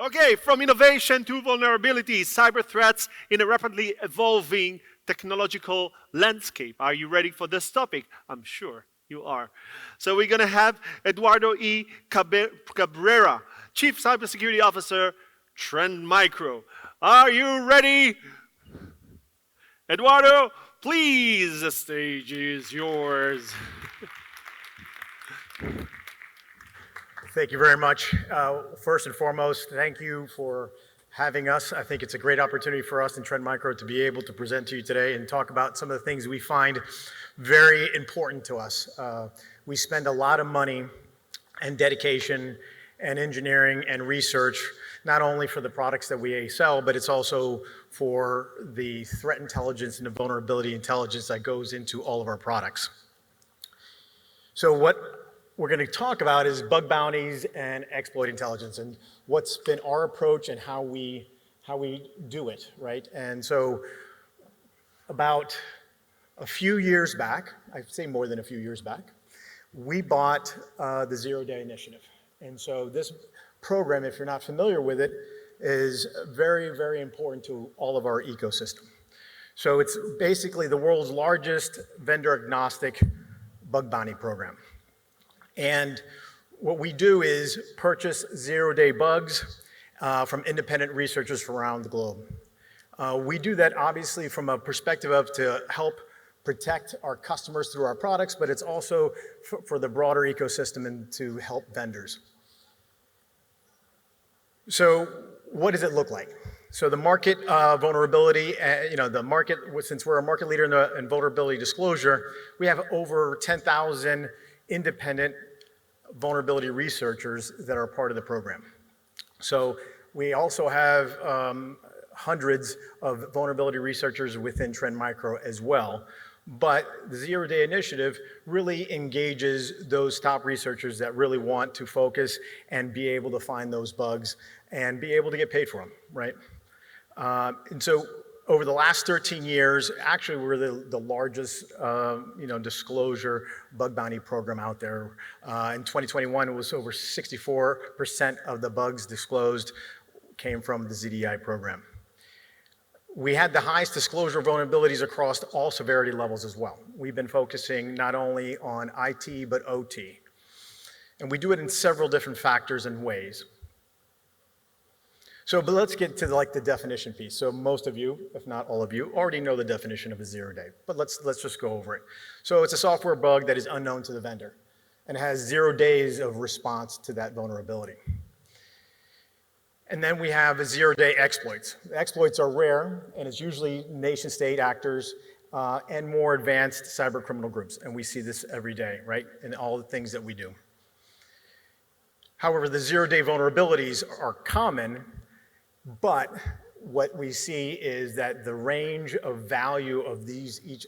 Okay, from innovation to vulnerabilities, cyber threats in a rapidly evolving technological landscape. Are you ready for this topic? I'm sure you are. So we're going to have Eduardo Cabrera, Chief Cybersecurity Officer, Trend Micro. Are you ready? Eduardo, please, the stage is yours. Thank you very much. First and foremost, thank you for having us. I think it's a great opportunity for us in Trend Micro to be able to present to you today and talk about some of the things we find very important to us. We spend a lot of money and dedication and engineering and research, not only for the products that we sell, but it's also for the threat intelligence and the vulnerability intelligence that goes into all of our products. So what we're going to talk about is bug bounties and exploit intelligence and what's been our approach and how we do it, right? And so about a few years back, I'd say more than a few years back, we bought the Zero Day Initiative. And so this program, if you're not familiar with it, is very, very important to all of our ecosystem. So it's basically the world's largest vendor-agnostic bug bounty program. And what we do is purchase zero-day bugs from independent researchers from around the globe. We do that obviously from a perspective of to help protect our customers through our products, but it's also for the broader ecosystem and to help vendors. So what does it look like? So the market vulnerability, since we're a market leader in vulnerability disclosure, we have over 10,000 independent vulnerability researchers that are part of the program. So we also have hundreds of vulnerability researchers within Trend Micro as well. But the Zero Day Initiative really engages those top researchers that really want to focus and be able to find those bugs and be able to get paid for them, right? And so over the last 13 years, actually we're the largest disclosure bug bounty program out there. In 2021, it was over 64% of the bugs disclosed came from the ZDI program. We had the highest disclosure vulnerabilities across all severity levels as well. We've been focusing not only on IT, but OT. And we do it in several different factors and ways. So, but let's get to the definition piece. So most of you, if not all of you, already know the definition of a zero day, but let's just go over it. So it's a software bug that is unknown to the vendor and has 0 days of response to that vulnerability. And then we have a zero-day exploits. Exploits are rare, and it's usually nation-state actors and more advanced cyber criminal groups. And we see this every day, right, in all the things that we do. However, the zero-day vulnerabilities are common, but what we see is that the range of value of each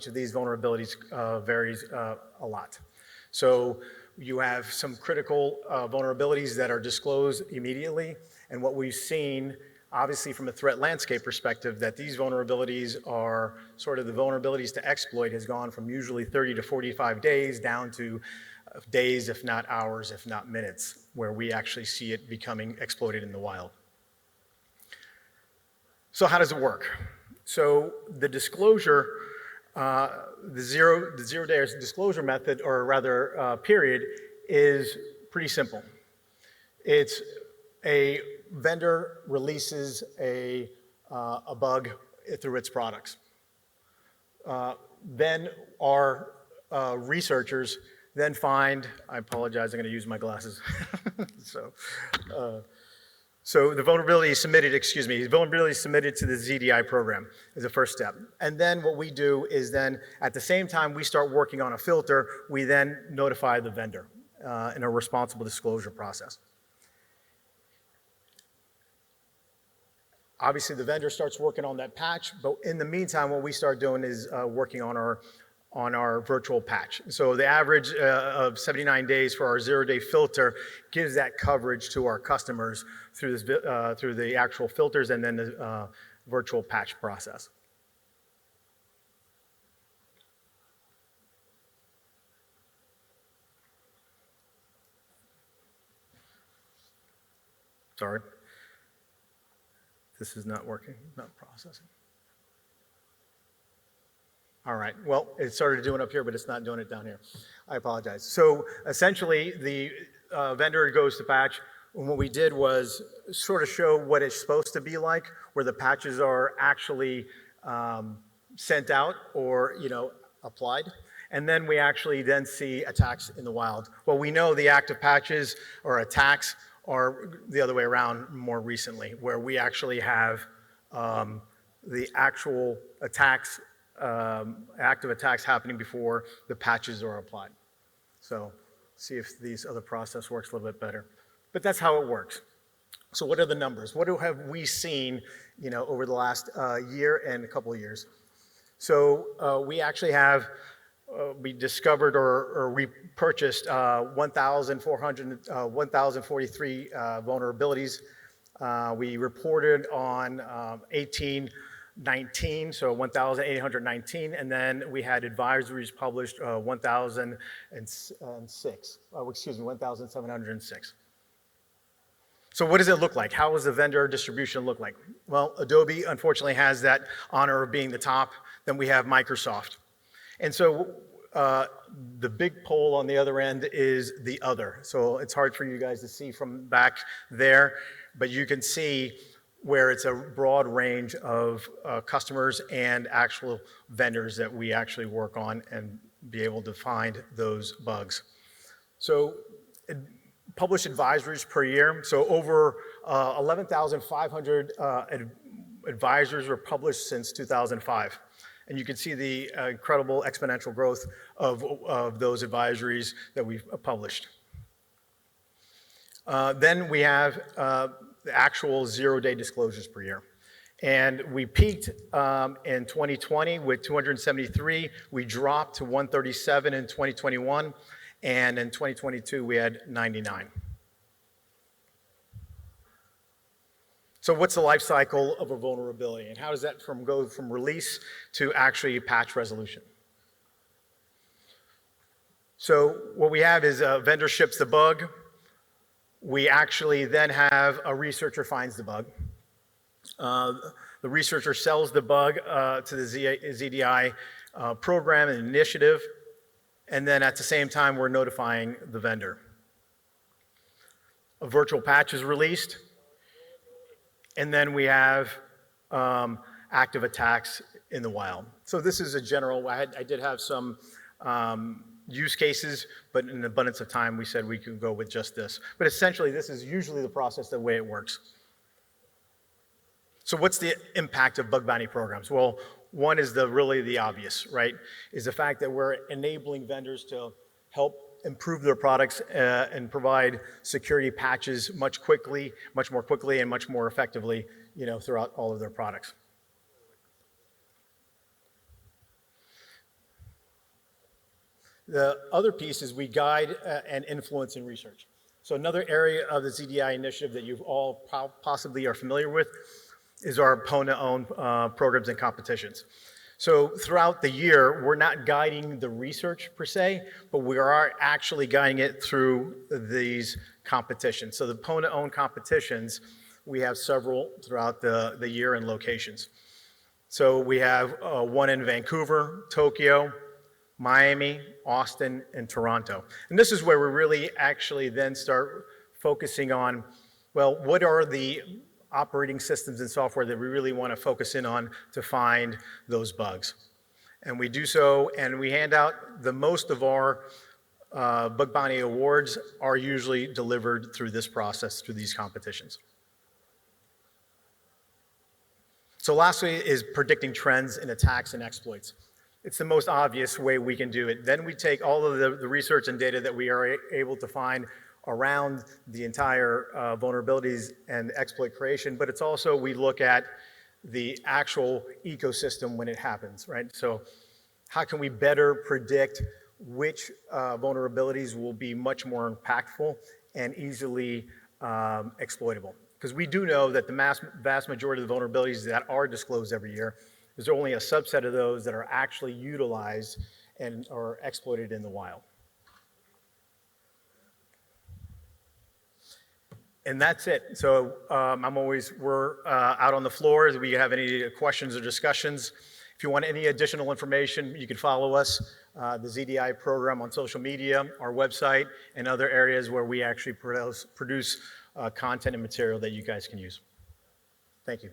of these vulnerabilities varies a lot. So you have some critical vulnerabilities that are disclosed immediately. And what we've seen, obviously from a threat landscape perspective, that these vulnerabilities are sort of the vulnerabilities to exploit has gone from usually 30 to 45 days down to days, if not hours, if not minutes, where we actually see it becoming exploited in the wild. So how does it work? So the disclosure, the zero day disclosure method, or rather period, is pretty simple. It's a vendor releases a bug through its products. Then our researchers then find, I apologize, I'm going to use my glasses. So the vulnerability is submitted, the vulnerability is submitted to the ZDI program is the first step. And then what we do is then at the same time we start working on a filter, we then notify the vendor in a responsible disclosure process. Obviously, the vendor starts working on that patch, but in the meantime, what we start doing is working on our virtual patch. So the average of 79 days for our zero-day filter gives that coverage to our customers through the actual filters and then the virtual patch process. Sorry. This is not working, not processing. All right, well, it started doing up here, but it's not doing it down here. I apologize. So essentially, the vendor goes to patch, and what we did was sort of show what it's supposed to be like, where the patches are actually sent out or, applied. And then we actually then see attacks in the wild. Well, we know the active patches or attacks are the other way around more recently, where we actually have the actual attacks, active attacks happening before the patches are applied. So see if these other process works a little bit better. But that's how it works. So what are the numbers? What have we seen, over the last year and a couple of years? So we actually have, we discovered or we purchased 1,043 vulnerabilities. We reported on 1819, so 1,819, and then we had advisories published 1,706. So what does it look like? How does the vendor distribution look like? Well, Adobe unfortunately has that honor of being the top. Then we have Microsoft. And so the big pole on the other end is the other. So it's hard for you guys to see from back there, but you can see where it's a broad range of customers and actual vendors that we actually work on and be able to find those bugs. So published advisories per year. So over 11,500 advisors were published since 2005. And you can see the incredible exponential growth of those advisories that we've published. Then we have the actual zero-day disclosures per year. And we peaked in 2020 with 273. We dropped to 137 in 2021. And in 2022, we had 99. So what's the life cycle of a vulnerability? And how does that go from release to actually patch resolution? So what we have is a vendor ships the bug. We actually then have a researcher finds the bug. The researcher sells the bug to the ZDI program and initiative. And then at the same time, we're notifying the vendor. A virtual patch is released. And then we have active attacks in the wild. So this is a general, I did have some use cases, but in abundance of time, we said we could go with just this. But essentially, this is usually the process, the way it works. So what's the impact of bug bounty programs? Well, one is really the obvious, right? Is the fact that we're enabling vendors to help improve their products and provide security patches much more quickly and much more effectively, throughout all of their products. The other piece is we guide and influence in research. So another area of the ZDI initiative that you all possibly are familiar with is our opponent-owned programs and competitions. So throughout the year, we're not guiding the research per se, but we are actually guiding it through these competitions. So the opponent-owned competitions, we have several throughout the year and locations. So we have one in Vancouver, Tokyo, Miami, Austin, and Toronto. And this is where we really actually then start focusing on, well, what are the operating systems and software that we really want to focus in on to find those bugs. And we do so, and we hand out the most of our bug bounty awards are usually delivered through this process, through these competitions. So lastly is predicting trends in attacks and exploits. It's the most obvious way we can do it. Then we take all of the research and data that we are able to find around the entire vulnerabilities and exploit creation, but it's also, we look at the actual ecosystem when it happens, right? So how can we better predict which vulnerabilities will be much more impactful and easily exploitable? Because we do know that the vast majority of the vulnerabilities that are disclosed every year, there's only a subset of those that are actually utilized and are exploited in the wild. And that's it. So we're out on the floor. If we have any questions or discussions, if you want any additional information, you can follow us, the ZDI program on social media, our website, and other areas where we actually produce content and material that you guys can use. Thank you.